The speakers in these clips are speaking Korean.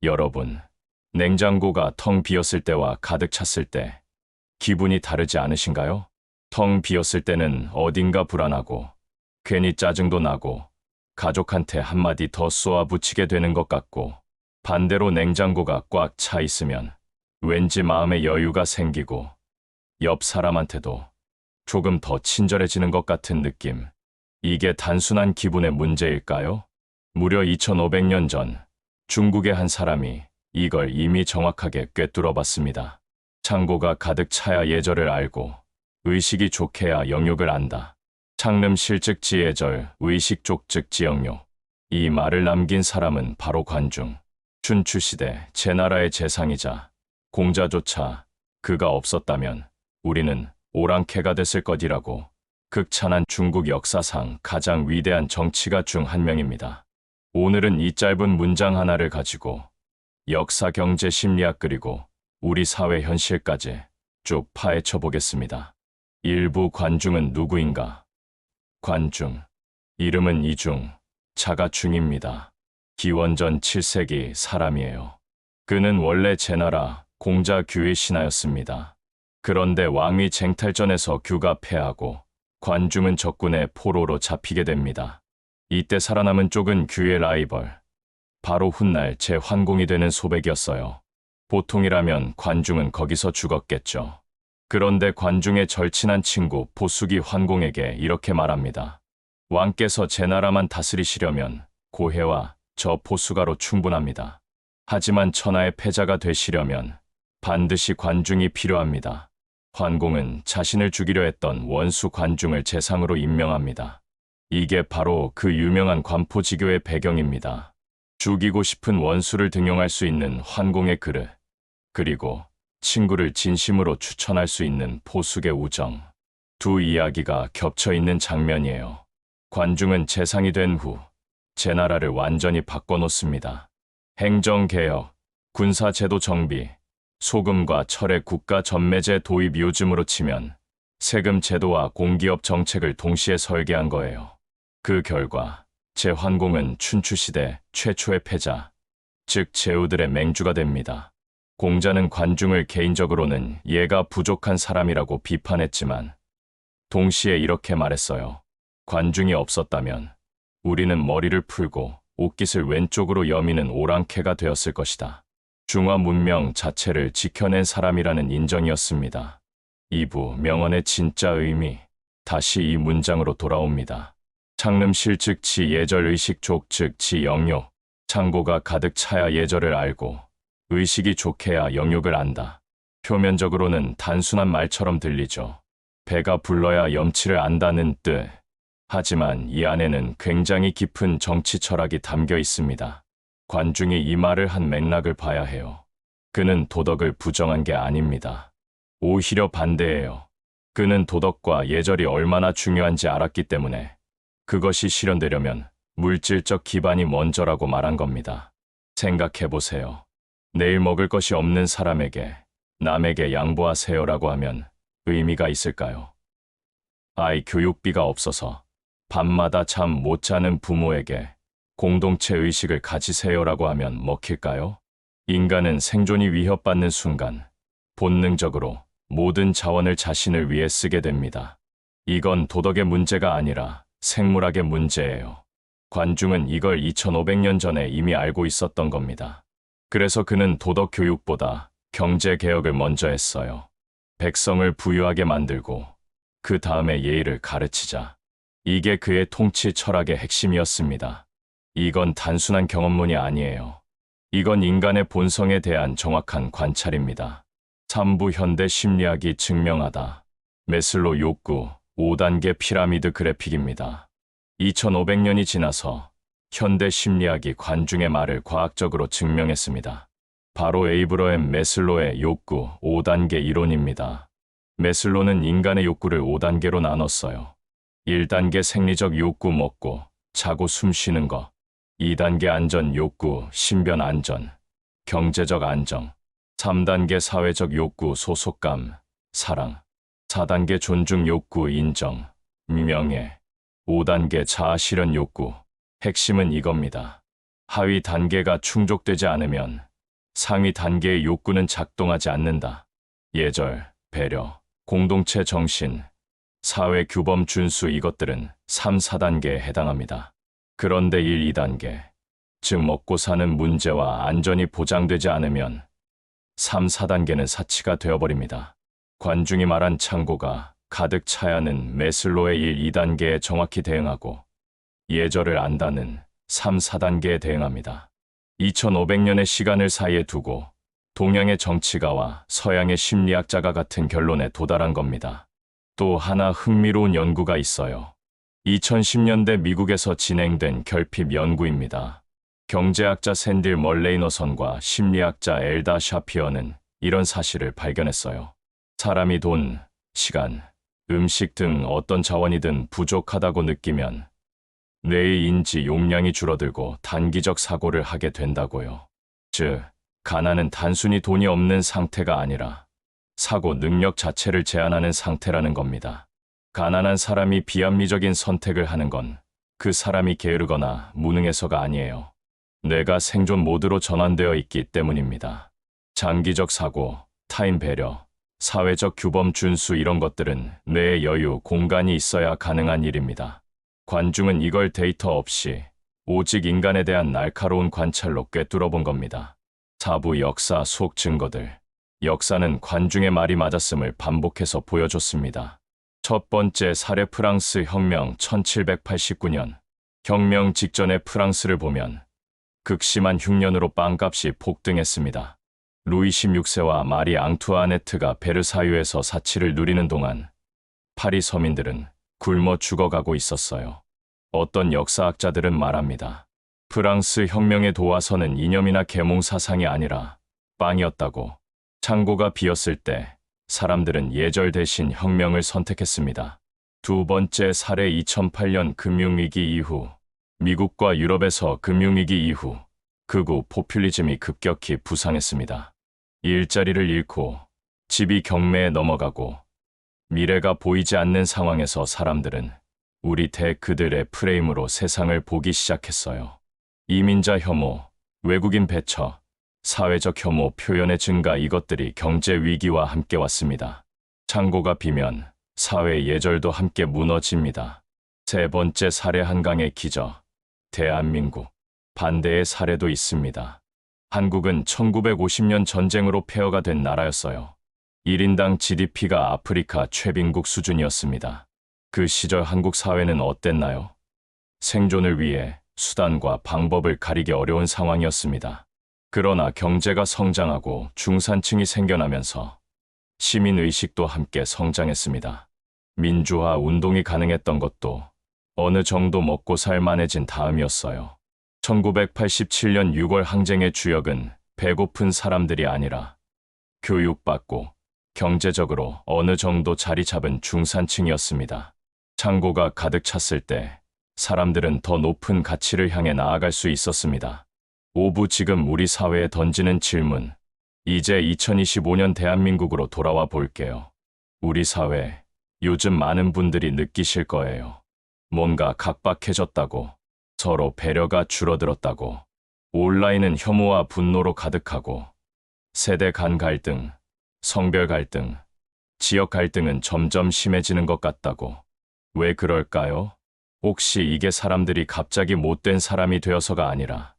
여러분, 냉장고가 텅 비었을 때와 가득 찼을 때 기분이 다르지 않으신가요? 텅 비었을 때는 어딘가 불안하고 괜히 짜증도 나고 가족한테 한마디 더 쏘아붙이게 되는 것 같고, 반대로 냉장고가 꽉 차 있으면 왠지 마음에 여유가 생기고 옆 사람한테도 조금 더 친절해지는 것 같은 느낌. 이게 단순한 기분의 문제일까요? 무려 2500년 전 중국의 한 사람이 이걸 이미 정확하게 꿰뚫어 봤습니다. 창고가 가득 차야 예절을 알고 의식이 좋게야 영육을 안다. 창름실즉지예절, 의식족즉지영육. 이 말을 남긴 사람은 바로 관중. 춘추시대 제나라의 재상이자 공자조차 그가 없었다면 우리는 오랑캐가 됐을 것이라고 극찬한 중국 역사상 가장 위대한 정치가 중 한 명입니다. 오늘은 이 짧은 문장 하나를 가지고 역사, 경제, 심리학 그리고 우리 사회 현실까지 쭉 파헤쳐 보겠습니다. 일부 관중은 누구인가? 관중. 이름은 이중, 자가중입니다. 기원전 7세기 사람이에요. 그는 원래 제나라 공자 규의 신하였습니다. 그런데 왕위 쟁탈전에서 규가 패하고 관중은 적군의 포로로 잡히게 됩니다. 이때 살아남은 쪽은 규의 라이벌, 바로 훗날 제환공이 되는 소백이었어요. 보통이라면 관중은 거기서 죽었겠죠. 그런데 관중의 절친한 친구 보숙이 환공에게 이렇게 말합니다. 왕께서 제 나라만 다스리시려면 고해와 저 보수가로 충분합니다. 하지만 천하의 패자가 되시려면 반드시 관중이 필요합니다. 환공은 자신을 죽이려 했던 원수 관중을 재상으로 임명합니다. 이게 바로 그 유명한 관포지교의 배경입니다. 죽이고 싶은 원수를 등용할 수 있는 환공의 그릇, 그리고 친구를 진심으로 추천할 수 있는 보숙의 우정. 두 이야기가 겹쳐 있는 장면이에요. 관중은 재상이 된 후 제 나라를 완전히 바꿔놓습니다. 행정개혁, 군사제도 정비, 소금과 철의 국가 전매제 도입, 요즘으로 치면 세금 제도와 공기업 정책을 동시에 설계한 거예요. 그 결과 제환공은 춘추시대 최초의 패자, 즉 제후들의 맹주가 됩니다. 공자는 관중을 개인적으로는 예가 부족한 사람이라고 비판했지만 동시에 이렇게 말했어요. 관중이 없었다면 우리는 머리를 풀고 옷깃을 왼쪽으로 여미는 오랑캐가 되었을 것이다. 중화 문명 자체를 지켜낸 사람이라는 인정이었습니다. 2부 명언의 진짜 의미, 다시 이 문장으로 돌아옵니다. 창름실즉지 예절, 의식족즉지 영육. 창고가 가득 차야 예절을 알고 의식이 좋게야 영육을 안다. 표면적으로는 단순한 말처럼 들리죠. 배가 불러야 염치를 안다는 뜻. 하지만 이 안에는 굉장히 깊은 정치 철학이 담겨 있습니다. 관중이 이 말을 한 맥락을 봐야 해요. 그는 도덕을 부정한 게 아닙니다. 오히려 반대예요. 그는 도덕과 예절이 얼마나 중요한지 알았기 때문에 그것이 실현되려면 물질적 기반이 먼저라고 말한 겁니다. 생각해보세요. 내일 먹을 것이 없는 사람에게 남에게 양보하세요라고 하면 의미가 있을까요? 아이 교육비가 없어서 밤마다 잠 못 자는 부모에게 공동체 의식을 가지세요라고 하면 먹힐까요? 인간은 생존이 위협받는 순간 본능적으로 모든 자원을 자신을 위해 쓰게 됩니다. 이건 도덕의 문제가 아니라 생물학의 문제예요. 관중은 이걸 2500년 전에 이미 알고 있었던 겁니다. 그래서 그는 도덕 교육보다 경제 개혁을 먼저 했어요. 백성을 부유하게 만들고 그 다음에 예의를 가르치자. 이게 그의 통치 철학의 핵심이었습니다. 이건 단순한 경험론이 아니에요. 이건 인간의 본성에 대한 정확한 관찰입니다. 3부 현대 심리학이 증명하다. 메슬로 욕구 5단계 피라미드 그래픽입니다. 2500년이 지나서 현대 심리학이 관중의 말을 과학적으로 증명했습니다. 바로 에이브러햄 메슬로의 욕구 5단계 이론입니다. 메슬로는 인간의 욕구를 5단계로 나눴어요. 1단계 생리적 욕구, 먹고 자고 숨 쉬는 것. 2단계 안전 욕구, 신변 안전, 경제적 안정. 3단계 사회적 욕구, 소속감, 사랑. 4단계 존중 욕구, 인정, 명예. 5단계 자아 실현 욕구. 핵심은 이겁니다. 하위 단계가 충족되지 않으면 상위 단계의 욕구는 작동하지 않는다. 예절, 배려, 공동체 정신, 사회 규범 준수 이것들은 3, 4단계에 해당합니다. 그런데 1, 2단계, 즉 먹고 사는 문제와 안전이 보장되지 않으면 3, 4단계는 사치가 되어버립니다. 관중이 말한 창고가 가득 차야는 매슬로의 1, 2단계에 정확히 대응하고 예절을 안다는 3, 4단계에 대응합니다. 2500년의 시간을 사이에 두고 동양의 정치가와 서양의 심리학자가 같은 결론에 도달한 겁니다. 또 하나 흥미로운 연구가 있어요. 2010년대 미국에서 진행된 결핍 연구입니다. 경제학자 샌딜 멀레이너선과 심리학자 엘다 샤피어는 이런 사실을 발견했어요. 사람이 돈, 시간, 음식 등 어떤 자원이든 부족하다고 느끼면 뇌의 인지 용량이 줄어들고 단기적 사고를 하게 된다고요. 즉, 가난은 단순히 돈이 없는 상태가 아니라 사고 능력 자체를 제한하는 상태라는 겁니다. 가난한 사람이 비합리적인 선택을 하는 건 그 사람이 게으르거나 무능해서가 아니에요. 뇌가 생존 모드로 전환되어 있기 때문입니다. 장기적 사고, 타인 배려, 사회적 규범 준수 이런 것들은 뇌의 여유, 공간이 있어야 가능한 일입니다. 관중은 이걸 데이터 없이 오직 인간에 대한 날카로운 관찰로 꿰뚫어 본 겁니다. 사부 역사 속 증거들. 역사는 관중의 말이 맞았음을 반복해서 보여줬습니다. 첫 번째 사례 프랑스 혁명 1789년. 혁명 직전의 프랑스를 보면 극심한 흉년으로 빵값이 폭등했습니다. 루이 16세와 마리 앙투아네트가 베르사유에서 사치를 누리는 동안 파리 서민들은 굶어 죽어가고 있었어요. 어떤 역사학자들은 말합니다. 프랑스 혁명의 도화선은 이념이나 계몽 사상이 아니라 빵이었다고. 창고가 비었을 때 사람들은 예절 대신 혁명을 선택했습니다. 두 번째 사례 2008년 금융위기 이후. 미국과 유럽에서 금융위기 이후 극우 포퓰리즘이 급격히 부상했습니다. 일자리를 잃고 집이 경매에 넘어가고 미래가 보이지 않는 상황에서 사람들은 우리 대 그들의 프레임으로 세상을 보기 시작했어요. 이민자 혐오, 외국인 배처, 사회적 혐오 표현의 증가 이것들이 경제 위기와 함께 왔습니다. 창고가 비면 사회 예절도 함께 무너집니다. 세 번째 사례 한강의 기적, 대한민국. 반대의 사례도 있습니다. 한국은 1950년 전쟁으로 폐허가 된 나라였어요. 1인당 GDP가 아프리카 최빈국 수준이었습니다. 그 시절 한국 사회는 어땠나요? 생존을 위해 수단과 방법을 가리기 어려운 상황이었습니다. 그러나 경제가 성장하고 중산층이 생겨나면서 시민의식도 함께 성장했습니다. 민주화 운동이 가능했던 것도 어느 정도 먹고 살만해진 다음이었어요. 1987년 6월 항쟁의 주역은 배고픈 사람들이 아니라 교육받고 경제적으로 어느 정도 자리 잡은 중산층이었습니다. 창고가 가득 찼을 때 사람들은 더 높은 가치를 향해 나아갈 수 있었습니다. 5부 지금 우리 사회에 던지는 질문. 이제 2025년 대한민국으로 돌아와 볼게요. 우리 사회, 요즘 많은 분들이 느끼실 거예요. 뭔가 각박해졌다고, 서로 배려가 줄어들었다고, 온라인은 혐오와 분노로 가득하고, 세대 간 갈등, 성별 갈등, 지역 갈등은 점점 심해지는 것 같다고. 왜 그럴까요? 혹시 이게 사람들이 갑자기 못된 사람이 되어서가 아니라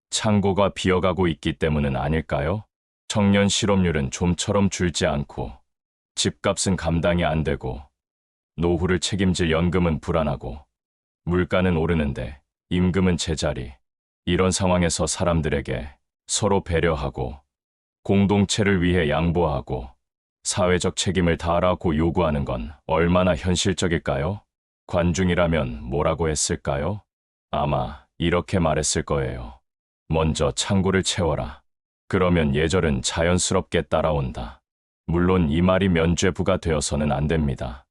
창고가 비어가고 있기 때문은 아닐까요? 청년 실업률은 좀처럼 줄지 않고, 집값은 감당이 안 되고, 노후를 책임질 연금은 불안하고, 물가는 오르는데 임금은 제자리. 이런 상황에서 사람들에게 서로 배려하고, 공동체를 위해 양보하고, 사회적 책임을 다하라고 요구하는 건 얼마나 현실적일까요? 관중이라면 뭐라고 했을까요? 아마 이렇게 말했을 거예요. 먼저 창고를 채워라. 그러면 예절은 자연스럽게 따라온다. 물론 이 말이 면죄부가 되어서는 안 됩니다.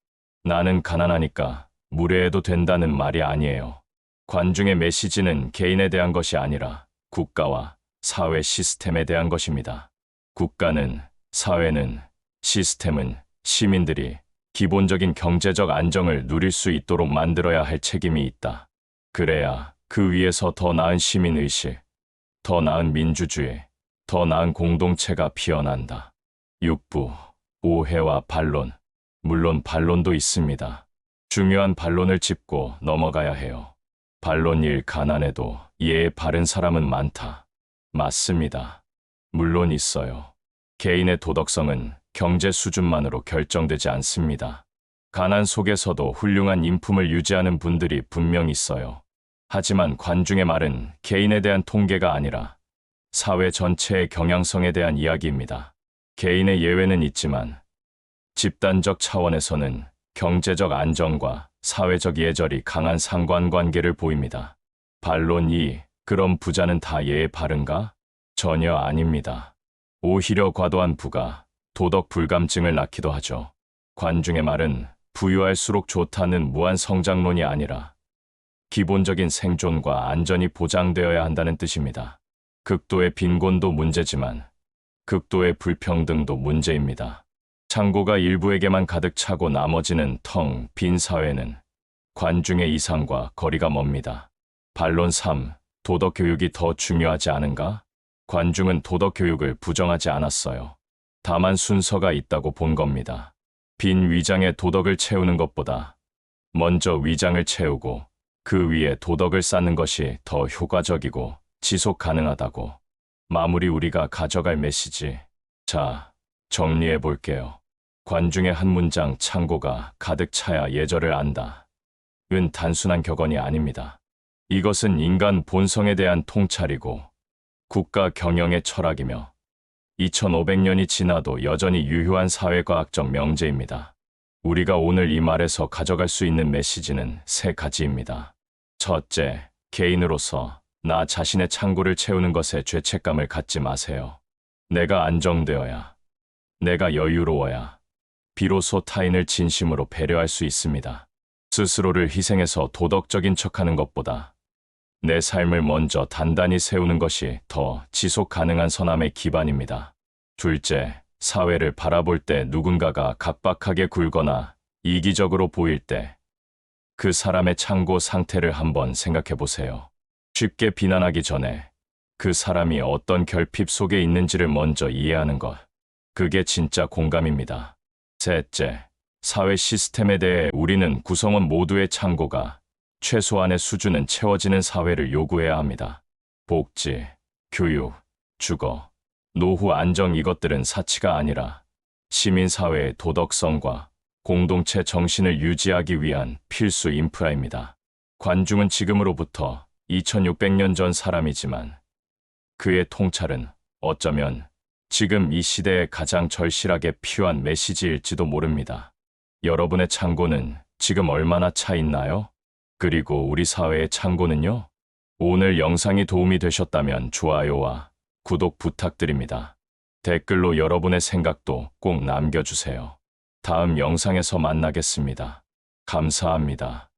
나는 가난하니까 무례해도 된다는 말이 아니에요. 관중의 메시지는 개인에 대한 것이 아니라 국가와 사회 시스템에 대한 것입니다. 국가는, 사회는, 시스템은 시민들이 기본적인 경제적 안정을 누릴 수 있도록 만들어야 할 책임이 있다. 그래야 그 위에서 더 나은 시민의식, 더 나은 민주주의, 더 나은 공동체가 피어난다. 6부, 오해와 반론. 물론 반론도 있습니다. 중요한 반론을 짚고 넘어가야 해요. 반론 1. 가난해도 이해에 바른 사람은 많다. 맞습니다. 물론 있어요. 개인의 도덕성은 경제 수준만으로 결정되지 않습니다. 가난 속에서도 훌륭한 인품을 유지하는 분들이 분명 있어요. 하지만 관중의 말은 개인에 대한 통계가 아니라 사회 전체의 경향성에 대한 이야기입니다. 개인의 예외는 있지만 집단적 차원에서는 경제적 안정과 사회적 예절이 강한 상관관계를 보입니다. 반론 2. 그럼 부자는 다 예에 바른가? 전혀 아닙니다. 오히려 과도한 부가 도덕 불감증을 낳기도 하죠. 관중의 말은 부유할수록 좋다는 무한 성장론이 아니라 기본적인 생존과 안전이 보장되어야 한다는 뜻입니다. 극도의 빈곤도 문제지만 극도의 불평등도 문제입니다. 창고가 일부에게만 가득 차고 나머지는 텅 빈 사회는 관중의 이상과 거리가 멉니다. 반론 3. 도덕교육이 더 중요하지 않은가? 관중은 도덕교육을 부정하지 않았어요. 다만 순서가 있다고 본 겁니다. 빈 위장에 도덕을 채우는 것보다 먼저 위장을 채우고 그 위에 도덕을 쌓는 것이 더 효과적이고 지속 가능하다고. 마무리 우리가 가져갈 메시지. 자, 정리해 볼게요. 관중의 한 문장 창고가 가득 차야 예절을 안다. 은 단순한 격언이 아닙니다. 이것은 인간 본성에 대한 통찰이고 국가 경영의 철학이며 2500년이 지나도 여전히 유효한 사회과학적 명제입니다. 우리가 오늘 이 말에서 가져갈 수 있는 메시지는 3가지입니다. 첫째, 개인으로서 나 자신의 창고를 채우는 것에 죄책감을 갖지 마세요. 내가 안정되어야, 내가 여유로워야 비로소 타인을 진심으로 배려할 수 있습니다. 스스로를 희생해서 도덕적인 척하는 것보다 내 삶을 먼저 단단히 세우는 것이 더 지속 가능한 선함의 기반입니다. 둘째, 사회를 바라볼 때 누군가가 각박하게 굴거나 이기적으로 보일 때 그 사람의 창고 상태를 한번 생각해 보세요. 쉽게 비난하기 전에 그 사람이 어떤 결핍 속에 있는지를 먼저 이해하는 것. 그게 진짜 공감입니다. 셋째, 사회 시스템에 대해 우리는 구성원 모두의 창고가 최소한의 수준은 채워지는 사회를 요구해야 합니다. 복지, 교육, 주거, 노후 안정 이것들은 사치가 아니라 시민사회의 도덕성과 공동체 정신을 유지하기 위한 필수 인프라입니다. 관중은 지금으로부터 2600년 전 사람이지만 그의 통찰은 어쩌면 지금 이 시대에 가장 절실하게 필요한 메시지일지도 모릅니다. 여러분의 창고는 지금 얼마나 차 있나요? 그리고 우리 사회의 창고는요? 오늘 영상이 도움이 되셨다면 좋아요와 구독 부탁드립니다. 댓글로 여러분의 생각도 꼭 남겨주세요. 다음 영상에서 만나겠습니다. 감사합니다.